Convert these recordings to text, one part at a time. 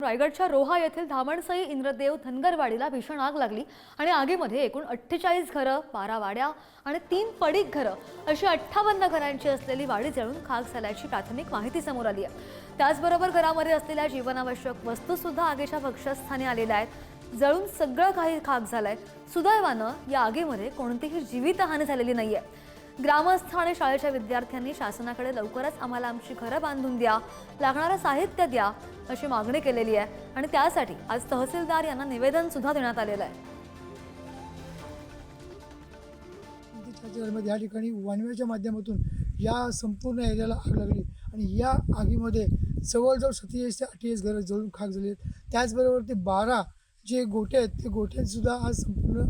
रायगडच्या रोहा येथील धामणसई इंद्रदेव धनगरवाडीला भीषण आग लागली आणि आगीमध्ये एकूण 48 घरं, 12 वाड्या आणि 3 पडीक घरं अशी 58 घरांची असलेली वाडी जळून खाक झाल्याची प्राथमिक माहिती समोर आली आहे। त्याचबरोबर घरामध्ये असलेल्या जीवनावश्यक वस्तू सुद्धा आगीच्या भक्ष्यस्थानी आलेल्या आहेत। जळून सगळं काही खाक झालंय। सुदैवानं या आगीमध्ये कोणतीही जीवितहानी झालेली नाहीये। ग्रामस्थ आणि शाळेच्या विद्यार्थ्यांनी शासनाकडे लवकरच आम्हाला आमची घरं बांधून द्या, लागणारं साहित्य द्या अशी मागणी केलेली आहे आणि त्यासाठी आज तहसीलदार यांना निवेदन सुद्धा देण्यात आलेलं आहे। या ठिकाणी वनवेच्या माध्यमातून या संपूर्ण एरियाला आग लागली आणि या आगीमध्ये जवळजवळ 47 ते 48 घरं जळून खाक झाली आहेत। त्याचबरोबर ते 12 जे गोठे आहेत ते गोठ्यांसुद्धा आज संपूर्ण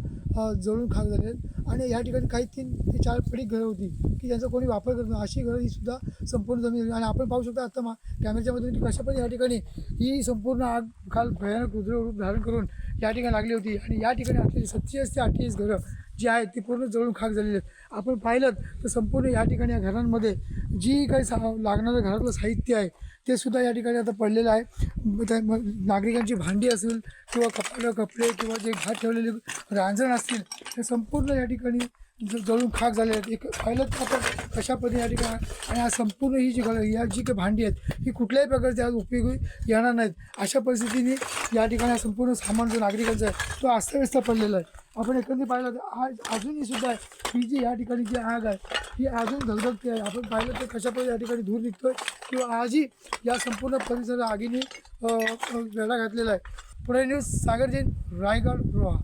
जळून खाक झाले आहेत आणि या ठिकाणी काही 3 ते 4 पडीक घरं होती की ज्यांचा कोणी वापर करत नाही, अशी घरं ही सुद्धा संपूर्ण जमीन आणि आपण पाहू शकता आता कॅमेऱ्याच्या मधून की कशा पण या ठिकाणी ही संपूर्ण आग काल भयानक रुद्र धारण करून या ठिकाणी लागली होती आणि या ठिकाणी असलेली 47 ते 48 घरं जी आहेत ती पूर्ण जळून खाक झालेली आहेत। आपण पाहिलं तर संपूर्ण या ठिकाणी या घरांमध्ये जी काही लागणारं घरातलं साहित्य आहे ते सुद्धा या ठिकाणी आता पडलेलं आहे। नागरिकांची भांडी असेल किंवा कपडे किंवा जे घात ठेवलेले रांजण असतील ते संपूर्ण या ठिकाणी जळून खाक झाले आहेत। एक पाहिलं तर आपण कशा पद्धतीने या ठिकाणी आणि हा संपूर्ण ही जी काही भांडी आहेत ही कुठल्याही प्रकारचे आज उपयोगी येणार नाहीत। अशा परिस्थितीने या ठिकाणी संपूर्ण सामान जो नागरिकांचा आहे तो अस्ताव्यस्त पडलेला आहे। आपण एकंदरीत पाहिलं तर आज अजूनही सुद्धा ही जी या ठिकाणी जी आग आहे ही अजून धगधगते आहे। आपण पाहिलं तर कशा पद्धतीने या ठिकाणी धूर निघतोय किंवा आजही या संपूर्ण परिसर आगीने वेढा घातलेला आहे। पुणे न्यूज सागर जैन, रायगड, रोहा।